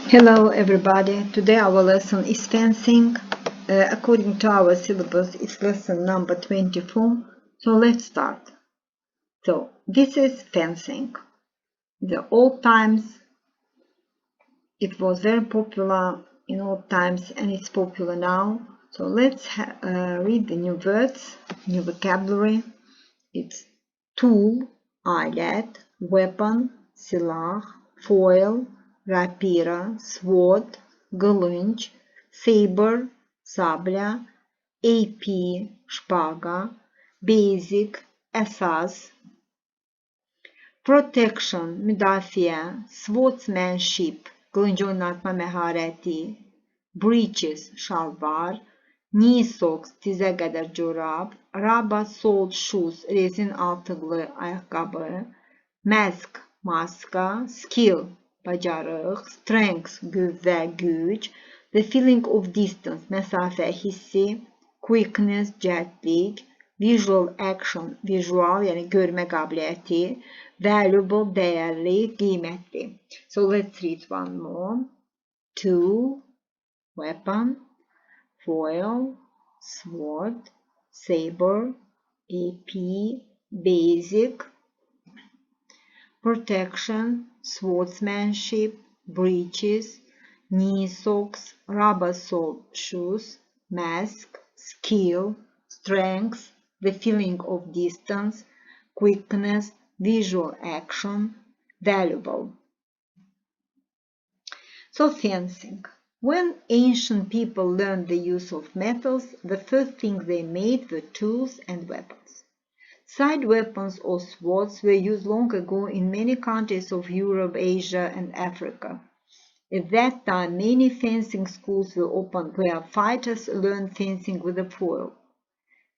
Hello everybody, today our lesson is fencing. According to our syllabus, it's lesson number 24. So let's start. So this is fencing. The old times, it was very popular in old times and it's popular now. So let's read the new words, new vocabulary. It's tool, alet, weapon, silah, foil, rapira, sword, galunch, saber, sabля, AP, шпага, basic, esas, protection, müdafiə, swordsmanship, qılıncı oynatma məharəti, breeches, şalvar, knee socks, dizə qədər corab, rubber soled shoes, rezin altıqlı ayaqqabı, mask, maska, skill, bacarıq, strength, qüvvə, güc, the feeling of distance, məsafə hissi, quickness, cəldlik, visual action, visual, yəni görmə qabiliyyəti, valuable, dəyərli, qiymətli. So let's read one more. Tool, weapon, foil, sword, saber, AP, basic, protection, swordsmanship, breeches, knee socks, rubber-soled shoes, mask, skill, strength, the feeling of distance, quickness, visual action, valuable. So fencing. When ancient people learned the use of metals, the first things they made were tools and weapons. Side weapons or swords were used long ago in many countries of Europe, Asia, and Africa. At that time, many fencing schools were opened where fighters learned fencing with a foil.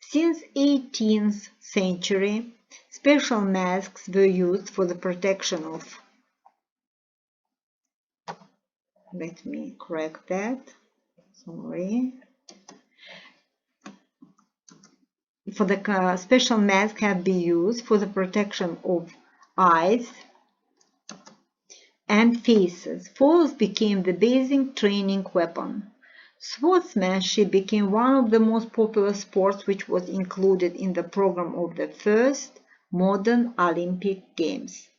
Since 18th century, special masks were used for the protection of. Let me correct that. Sorry. For the special mask have been used for the protection of eyes and faces. Foils became the basic training weapon. Swordsmanship became one of the most popular sports which was included in the program of the first modern Olympic Games.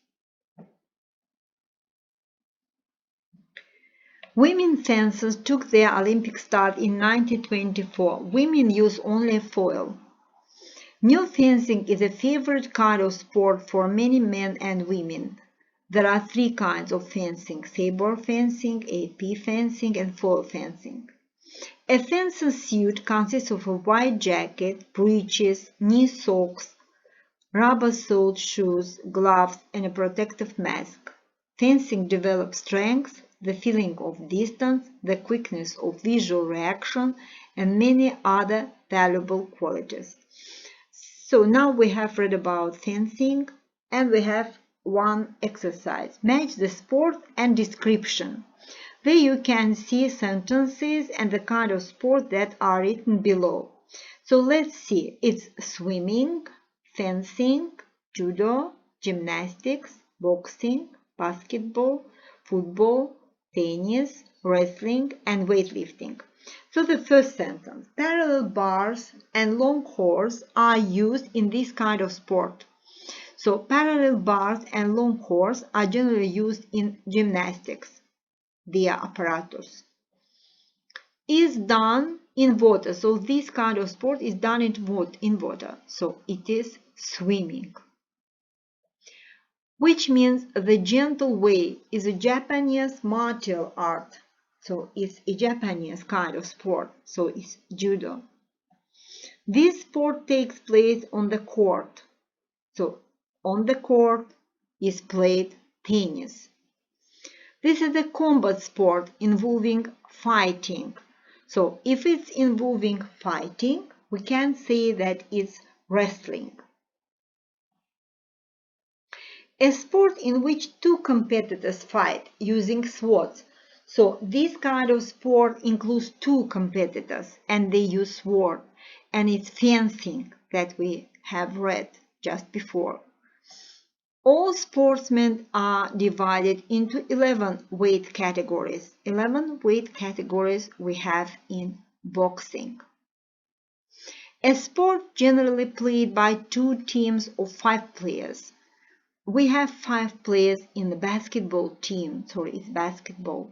Women fencers took their Olympic start in 1924. Women use only foil. New fencing is a favorite kind of sport for many men and women. There are three kinds of fencing: saber fencing, AP fencing, and foil fencing. A fencer's suit consists of a white jacket, breeches, knee socks, rubber-soled shoes, gloves, and a protective mask. Fencing develops strength, the feeling of distance, the quickness of visual reaction, and many other valuable qualities. So now we have read about fencing and we have one exercise. Match the sport and description. There you can see sentences and the kind of sport that are written below. So let's see. It's swimming, fencing, judo, gymnastics, boxing, basketball, football, tennis, wrestling, and weightlifting. So the first sentence, parallel bars and long horse are used in this kind of sport. So parallel bars and long horse are generally used in gymnastics via apparatus. Is done in water. So this kind of sport is done in water. So it is swimming. Which means the gentle way is a Japanese martial art. So it's a Japanese kind of sport. So it's judo. This sport takes place on the court. So on the court is played tennis. This is a combat sport involving fighting. So if it's involving fighting, we can say that it's wrestling. A sport in which two competitors fight using swords. So this kind of sport includes two competitors and they use sword, and it's fencing that we have read just before. All sportsmen are divided into 11 weight categories. 11 weight categories we have in boxing. A sport generally played by two teams of 5 players. We have 5 players in the basketball team. It's basketball.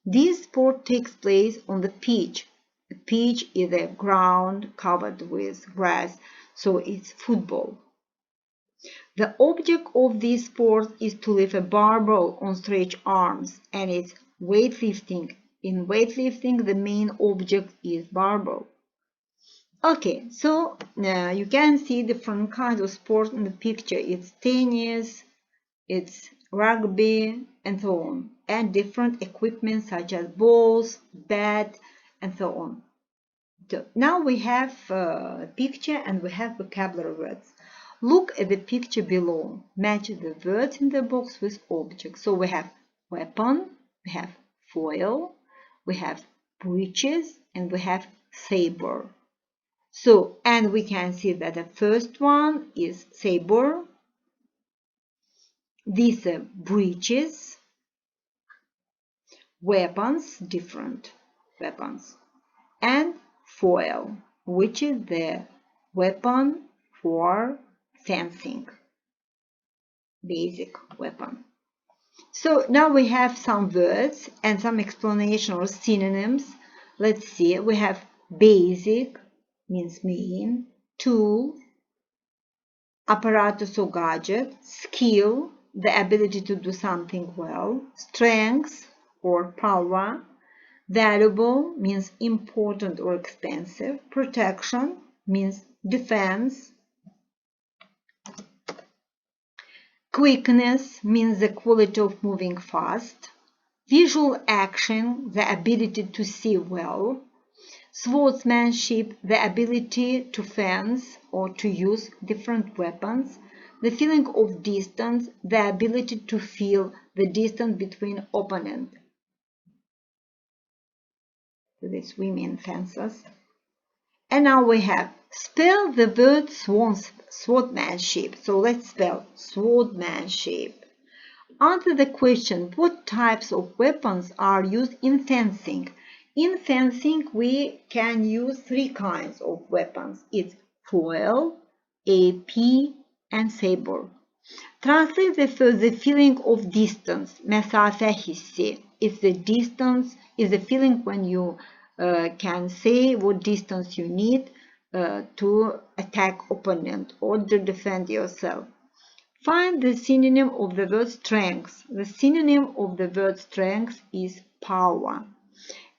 This sport takes place on the pitch. The pitch is a ground covered with grass, so it's football. The object of this sport is to lift a barbell on stretched arms, and it's weightlifting. In weightlifting, the main object is barbell. Okay, so you can see different kinds of sport in the picture. It's tennis, it's rugby, and so on, and different equipment such as balls, bat, and so on. So now we have a picture and we have vocabulary words. Look at the picture below. Match the words in the box with objects. So we have weapon, we have foil, we have breeches, and we have saber. So, and we can see that the first one is saber. These are breeches, weapons, different weapons, and foil, which is the weapon for fencing, basic weapon. So now we have some words and some explanation or synonyms. Let's see, we have basic, means main, tool, apparatus or gadget, skill, the ability to do something well, strength or power, valuable means important or expensive, protection means defense, quickness means the quality of moving fast, visual action, the ability to see well, swordsmanship, the ability to fence or to use different weapons, the feeling of distance, the ability to feel the distance between opponents. This women fencers. And now we have spell the word swordsmanship. So let's spell swordsmanship. Answer the question, what types of weapons are used in fencing? In fencing, we can use 3 kinds of weapons. It's foil, AP, and saber. Translate the feeling of distance. Mesafe hissi. It's the distance, is the feeling when you can say what distance you need to attack opponent or to defend yourself. Find the synonym of the word strength. The synonym of the word strength is power.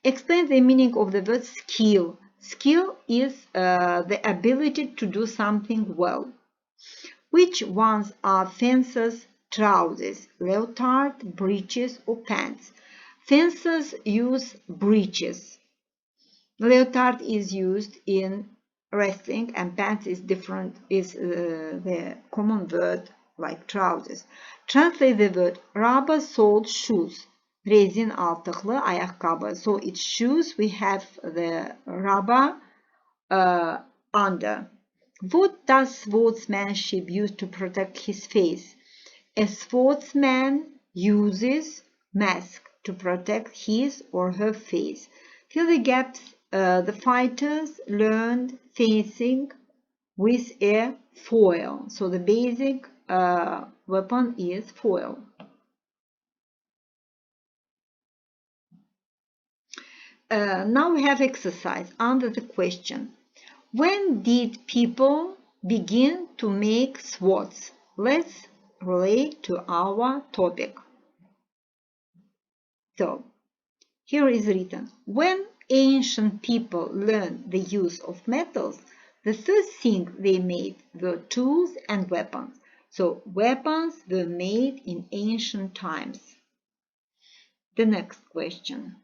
Explain the meaning of the word skill. Skill is the ability to do something well. Which ones are fencers' trousers, leotard, breeches, or pants? Fencers use breeches. Leotard is used in wrestling, and pants is different, is the common word like trousers. Translate the word rubber-soled shoes. Rezin altıklı ayakkabı. So it's shoes, we have the rubber under. What does swordsmanship use to protect his face? A swordsman uses mask to protect his or her face. Fill the gaps. The fighters learned fencing with a foil. So the basic weapon is foil. Now we have exercise. Answer the question. When did people begin to make swords? Let's relate to our topic. So, here is written, when ancient people learned the use of metals, the first thing they made were tools and weapons. So, weapons were made in ancient times. The next question.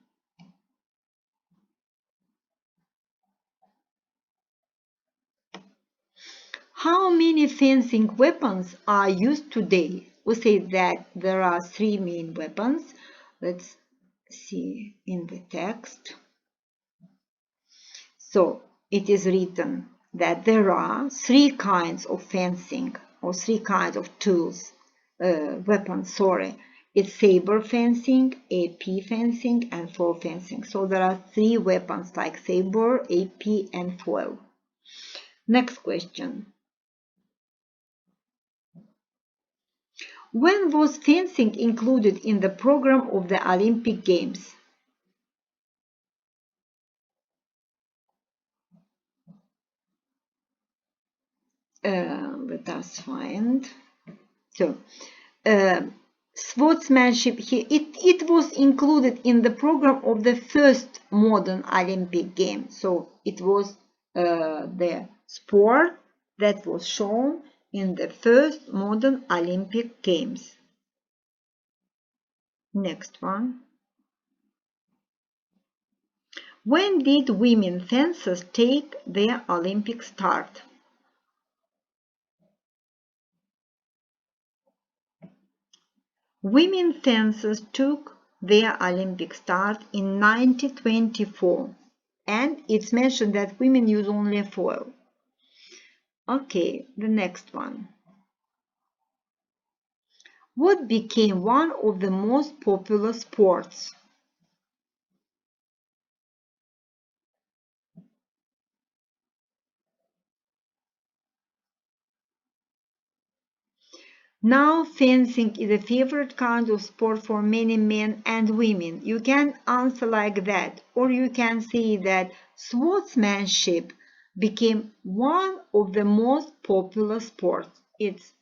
How many fencing weapons are used today? We say that there are 3 main weapons. Let's see in the text. So it is written that there are 3 kinds of fencing. or three kinds of tools, weapons, sorry. It's saber fencing, AP fencing, and foil fencing. So there are three weapons like saber, AP, and foil. Next question. When was fencing included in the program of the Olympic Games? Let us find. So, sportsmanship here, it was included in the program of the first modern Olympic game. So it was the sport that was shown in the first modern Olympic Games. Next one. When did women fencers take their Olympic start? Women fencers took their Olympic start in 1924, and it's mentioned that women use only a foil. Okay, the next one. What became one of the most popular sports? Now fencing is a favorite kind of sport for many men and women. You can answer like that, or you can say that swordsmanship became one of the most popular sports. It's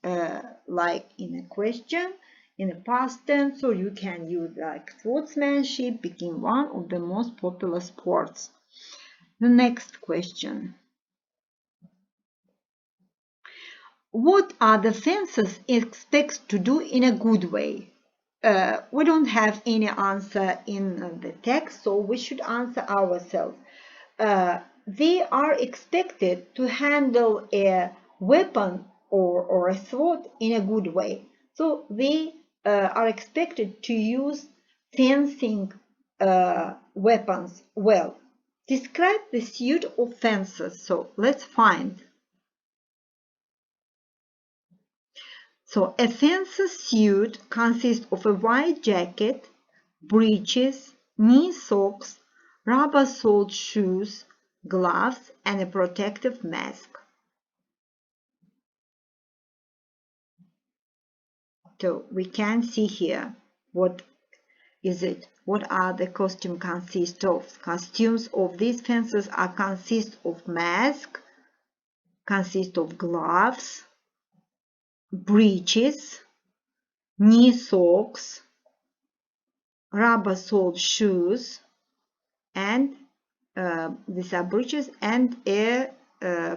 like in a question, in a past tense, or you can use like swordsmanship became one of the most popular sports. The next question. What are the fencers expected to do in a good way? We don't have any answer in the text, so we should answer ourselves. They are expected to handle a weapon or a sword in a good way. So they are expected to use fencing weapons well. Describe the suit of fencers. So let's find. So a fencer's suit consists of a white jacket, breeches, knee socks, rubber-soled shoes, gloves, and a protective mask. So we can see here what is it? What are the costume consist of? Costumes of these fencers are consist of mask, consist of gloves, breeches, knee socks, rubber-soled shoes, and these are breeches and a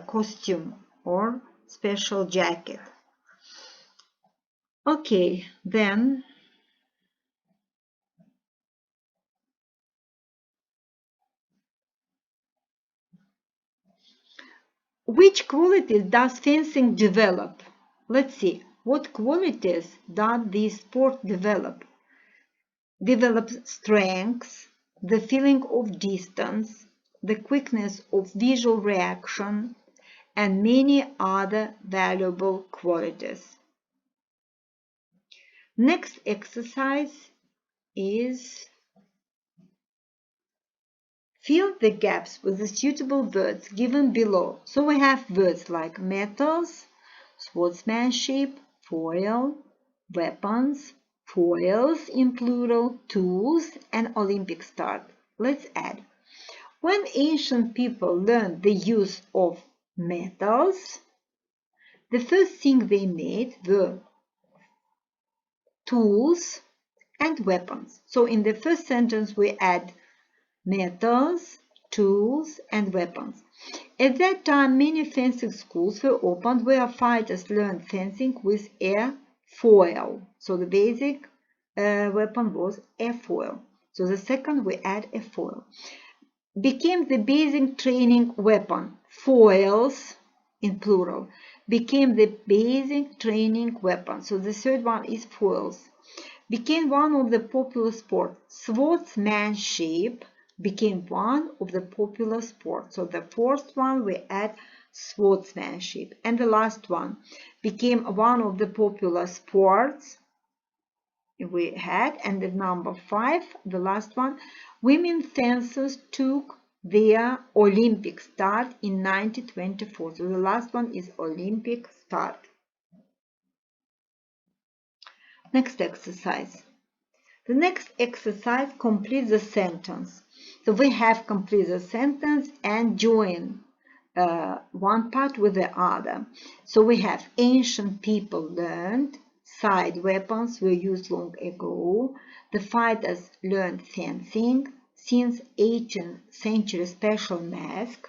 costume or special jacket. Okay, then which qualities does fencing develop? Let's see, what qualities does this sport develop? Develops strength, the feeling of distance, the quickness of visual reaction, and many other valuable qualities. Next exercise is fill the gaps with the suitable words given below. So we have words like metals, swordsmanship, foil, weapons, foils in plural, tools, and Olympic start. Let's add. When ancient people learned the use of metals, the first thing they made were tools and weapons. So in the first sentence we add metals, tools, and weapons. At that time, many fencing schools were opened where fighters learned fencing with a foil. So the basic weapon was a foil. So the second we add a foil. Became the basic training weapon. Foils, in plural, became the basic training weapon. So the third one is foils. Became one of the popular sports. Swordsmanship became one of the popular sports. So the fourth one we add swordsmanship. And the last one became one of the popular sports we had. And the number 5, the last one, women fencers took their Olympic start in 1924. So the last one is Olympic start. Next exercise. The next exercise completes the sentence. So we have complete the sentence and join one part with the other. So we have ancient people learned, side weapons were used long ago, the fighters learned fencing, since 18th century special mask,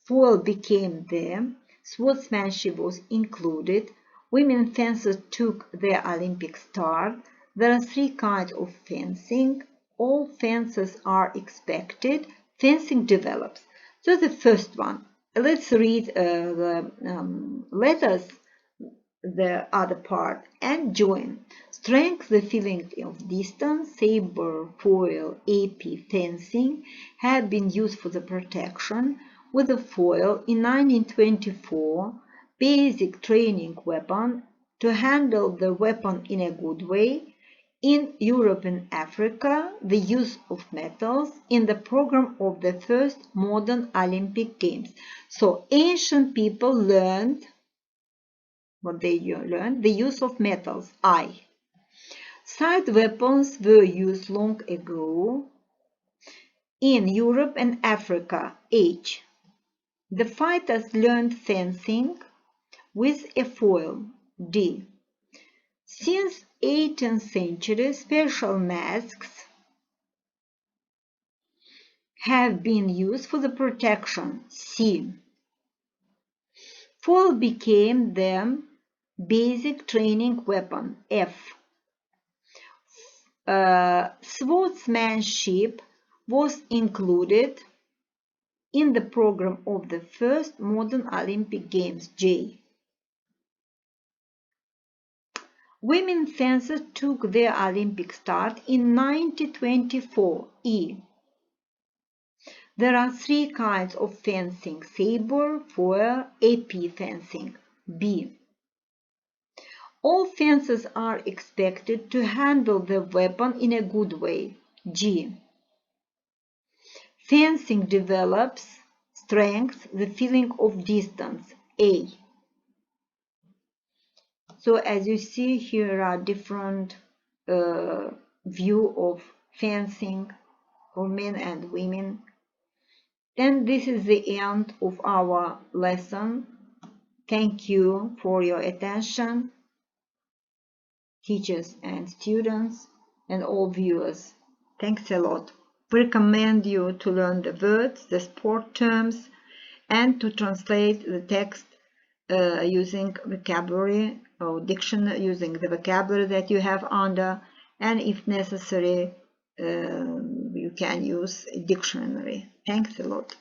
foil became them, swordsmanship was included, women fencers took their Olympic start, there are 3 kinds of fencing, all fences are expected, fencing develops. So the first one, let's read the letters, the other part, and join. Strength, the feeling of distance, saber, foil, AP, fencing have been used for the protection. With the foil in 1924, basic training weapon to handle the weapon in a good way. In Europe and Africa, the use of metals in the program of the first modern Olympic Games. So ancient people learned what they learned, the use of metals, I. Side weapons were used long ago in Europe and Africa, H. The fighters learned fencing with a foil, D. Since 18th century, special masks have been used for the protection, C. Foil became the basic training weapon, F. Swordsmanship was included in the program of the first modern Olympic Games, J. Women fencers took their Olympic start in 1924, E. There are 3 kinds of fencing, saber, foil, AP fencing, B. All fencers are expected to handle the weapon in a good way, G. Fencing develops strength, the feeling of distance, A. So as you see, here are different view of fencing for men and women. And this is the end of our lesson. Thank you for your attention, teachers and students, and all viewers. Thanks a lot. We recommend you to learn the words, the sport terms, and to translate the text using vocabulary or dictionary, using the vocabulary that you have under, and if necessary, you can use a dictionary. Thanks a lot.